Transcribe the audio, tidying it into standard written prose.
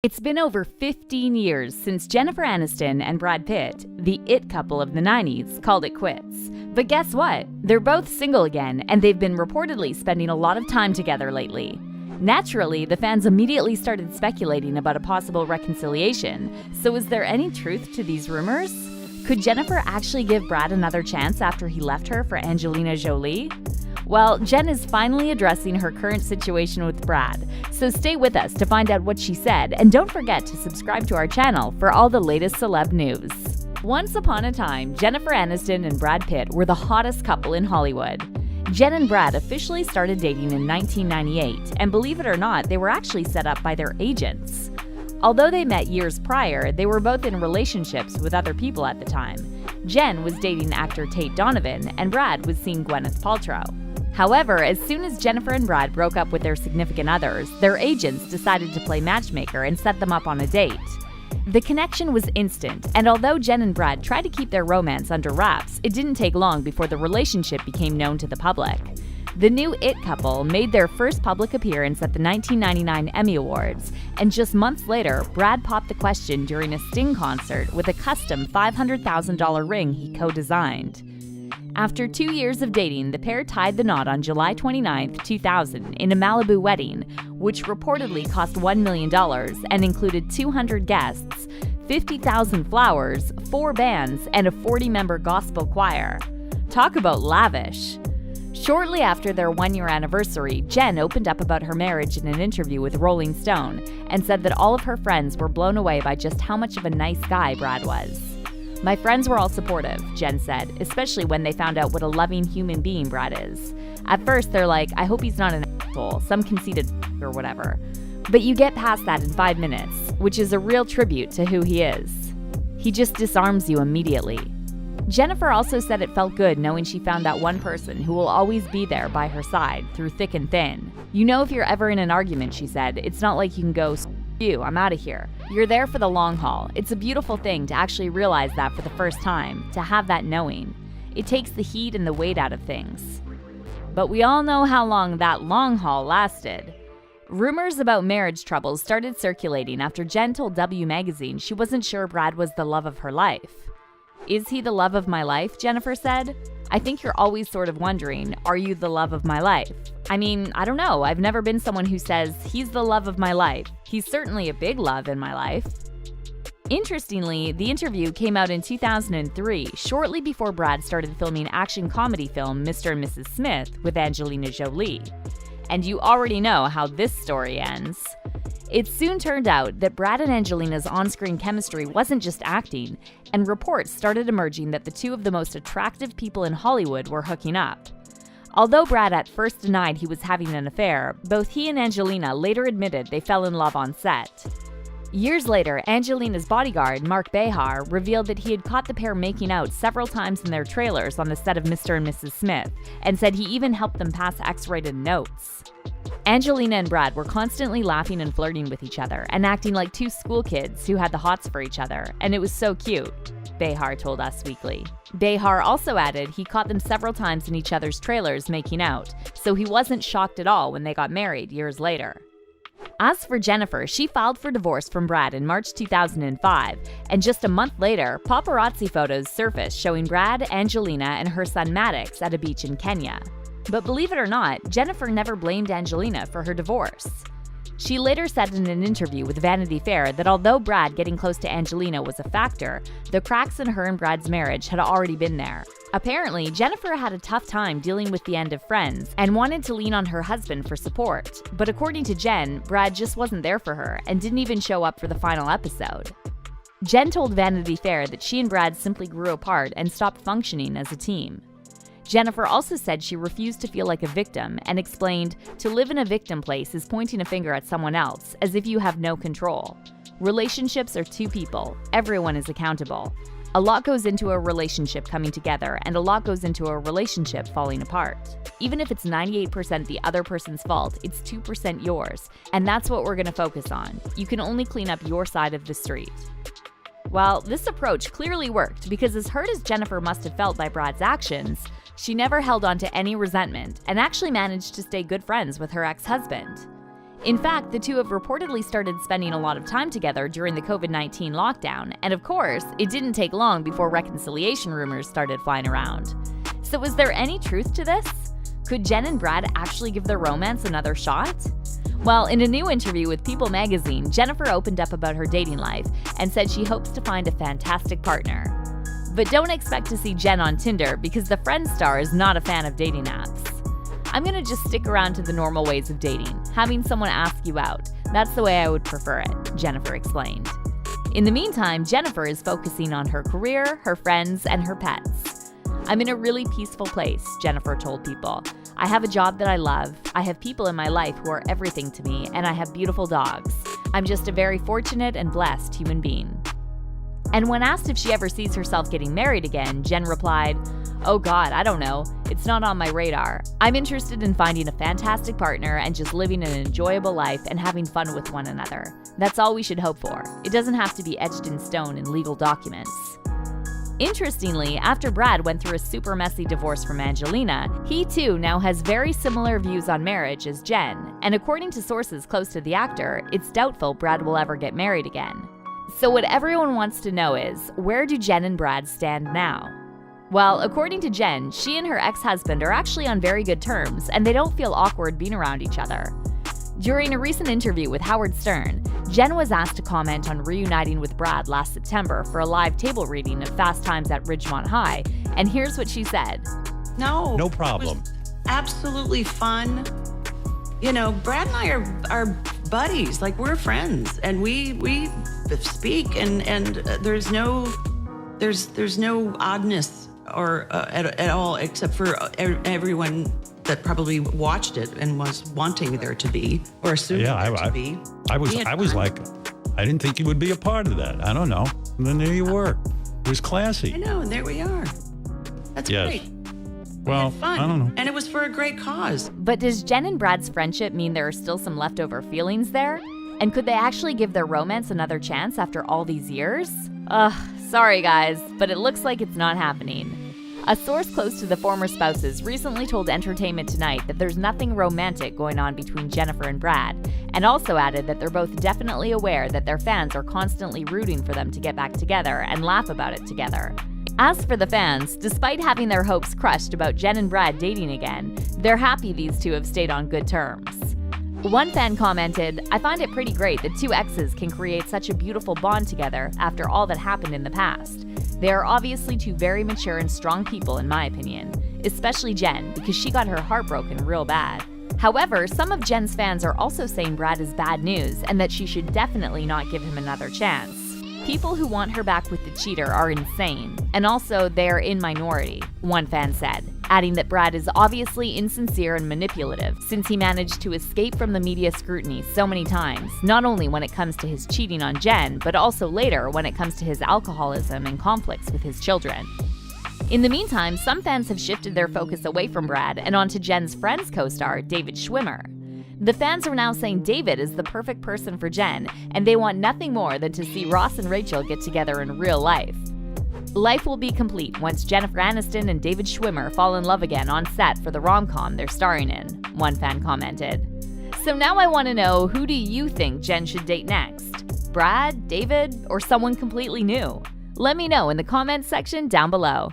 It's been over 15 years since Jennifer Aniston and Brad Pitt, the it couple of the 90s, called it quits. But guess what? They're both single again, and they've been reportedly spending a lot of time together lately. Naturally, the fans immediately started speculating about a possible reconciliation. So is there any truth to these rumors? Could Jennifer actually give Brad another chance after he left her for Angelina Jolie? Well, Jen is finally addressing her current situation with Brad, so stay with us to find out what she said, and don't forget to subscribe to our channel for all the latest celeb news. Once upon a time, Jennifer Aniston and Brad Pitt were the hottest couple in Hollywood. Jen and Brad officially started dating in 1998, and believe it or not, they were actually set up by their agents. Although they met years prior, they were both in relationships with other people at the time. Jen was dating actor Tate Donovan, and Brad was seeing Gwyneth Paltrow. However, as soon as Jennifer and Brad broke up with their significant others, their agents decided to play matchmaker and set them up on a date. The connection was instant, and although Jen and Brad tried to keep their romance under wraps, it didn't take long before the relationship became known to the public. The new it couple made their first public appearance at the 1999 Emmy Awards, and just months later, Brad popped the question during a Sting concert with a custom $500,000 ring he co-designed. After 2 years of dating, the pair tied the knot on July 29, 2000, in a Malibu wedding, which reportedly cost $1 million and included 200 guests, 50,000 flowers, 4 bands, and a 40-member gospel choir. Talk about lavish! Shortly after their 1-year anniversary, Jen opened up about her marriage in an interview with Rolling Stone and said that all of her friends were blown away by just how much of a nice guy Brad was. "My friends were all supportive," Jen said, especially when they found out what a loving human being Brad is. "At first, they're like, I hope he's not an asshole, some conceited or whatever. But you get past that in 5 minutes, which is a real tribute to who he is. He just disarms you immediately." Jennifer also said it felt good knowing she found that one person who will always be there by her side through thick and thin. "You know, if you're ever in an argument," she said, "it's not like you can go, you, I'm out of here. You're there for the long haul. It's a beautiful thing to actually realize that for the first time, to have that knowing. It takes the heat and the weight out of things." But we all know how long that long haul lasted. Rumors about marriage troubles started circulating after Jen told W Magazine she wasn't sure Brad was the love of her life. "Is he the love of my life?" Jennifer said. "I think you're always sort of wondering, are you the love of my life? I mean, I don't know. I've never been someone who says, he's the love of my life. He's certainly a big love in my life." Interestingly, the interview came out in 2003, shortly before Brad started filming action comedy film Mr. and Mrs. Smith with Angelina Jolie. And you already know how this story ends. It soon turned out that Brad and Angelina's on-screen chemistry wasn't just acting, and reports started emerging that the two of the most attractive people in Hollywood were hooking up. Although Brad at first denied he was having an affair, both he and Angelina later admitted they fell in love on set. Years later, Angelina's bodyguard, Mark Behar, revealed that he had caught the pair making out several times in their trailers on the set of Mr. and Mrs. Smith, and said he even helped them pass X-rated notes. Angelina and Brad were constantly laughing and flirting with each other and acting like two school kids who had the hots for each other, and it was so cute, Behar told Us Weekly. Behar also added he caught them several times in each other's trailers making out, so he wasn't shocked at all when they got married years later. As for Jennifer, she filed for divorce from Brad in March 2005, and just a month later, paparazzi photos surfaced showing Brad, Angelina, and her son Maddox at a beach in Kenya. But believe it or not, Jennifer never blamed Angelina for her divorce. She later said in an interview with Vanity Fair that although Brad getting close to Angelina was a factor, the cracks in her and Brad's marriage had already been there. Apparently, Jennifer had a tough time dealing with the end of Friends and wanted to lean on her husband for support. But according to Jen, Brad just wasn't there for her and didn't even show up for the final episode. Jen told Vanity Fair that she and Brad simply grew apart and stopped functioning as a team. Jennifer also said she refused to feel like a victim and explained, "To live in a victim place is pointing a finger at someone else, as if you have no control. Relationships are two people. Everyone is accountable. A lot goes into a relationship coming together, and a lot goes into a relationship falling apart. Even if it's 98% the other person's fault, it's 2% yours, and that's what we're going to focus on. You can only clean up your side of the street." Well, this approach clearly worked because as hurt as Jennifer must have felt by Brad's actions, she never held on to any resentment and actually managed to stay good friends with her ex-husband. In fact, the two have reportedly started spending a lot of time together during the COVID-19 lockdown, and of course, it didn't take long before reconciliation rumors started flying around. So is there any truth to this? Could Jen and Brad actually give their romance another shot? Well, in a new interview with People magazine, Jennifer opened up about her dating life and said she hopes to find a fantastic partner. But don't expect to see Jen on Tinder because the Friends star is not a fan of dating apps. I'm gonna just stick around to the normal ways of dating, having someone ask you out. That's the way I would prefer it, Jennifer explained. In the meantime, Jennifer is focusing on her career, her friends, and her pets. I'm in a really peaceful place, Jennifer told People. I have a job that I love, I have people in my life who are everything to me, and I have beautiful dogs. I'm just a very fortunate and blessed human being. And when asked if she ever sees herself getting married again, Jen replied, "Oh God, I don't know. It's not on my radar. I'm interested in finding a fantastic partner and just living an enjoyable life and having fun with one another. That's all we should hope for. It doesn't have to be etched in stone in legal documents." Interestingly, after Brad went through a super messy divorce from Angelina, he too now has very similar views on marriage as Jen, and according to sources close to the actor, it's doubtful Brad will ever get married again. So what everyone wants to know is, where do Jen and Brad stand now? Well, according to Jen, she and her ex-husband are actually on very good terms, and they don't feel awkward being around each other. During a recent interview with Howard Stern, Jen was asked to comment on reuniting with Brad last September for a live table reading of Fast Times at Ridgemont High, and here's what she said. No problem. It was absolutely fun. You know, Brad and I are buddies, like we're friends, and we speak, and there's no oddness or at all, except for everyone that probably watched it and was wanting there to be or assuming there to be. I was like, I didn't think you would be a part of that. I don't know. And then there you were. It was classy. I know, and there we are. That's great. Well, fun. I don't know. And it was for a great cause. But does Jen and Brad's friendship mean there are still some leftover feelings there? And could they actually give their romance another chance after all these years? Sorry guys, but it looks like it's not happening. A source close to the former spouses recently told Entertainment Tonight that there's nothing romantic going on between Jennifer and Brad, and also added that they're both definitely aware that their fans are constantly rooting for them to get back together and laugh about it together. As for the fans, despite having their hopes crushed about Jen and Brad dating again, they're happy these two have stayed on good terms. One fan commented, "I find it pretty great that two exes can create such a beautiful bond together after all that happened in the past. They are obviously two very mature and strong people in my opinion, especially Jen because she got her heart broken real bad." However, some of Jen's fans are also saying Brad is bad news and that she should definitely not give him another chance. People who want her back with the cheater are insane, and also they're in minority, one fan said, adding that Brad is obviously insincere and manipulative since he managed to escape from the media scrutiny so many times, not only when it comes to his cheating on Jen, but also later when it comes to his alcoholism and conflicts with his children. In the meantime, some fans have shifted their focus away from Brad and onto Jen's Friends co-star, David Schwimmer. The fans are now saying David is the perfect person for Jen, and they want nothing more than to see Ross and Rachel get together in real life. Life will be complete once Jennifer Aniston and David Schwimmer fall in love again on set for the rom-com they're starring in, one fan commented. So now I want to know, who do you think Jen should date next? Brad, David, or someone completely new? Let me know in the comments section down below.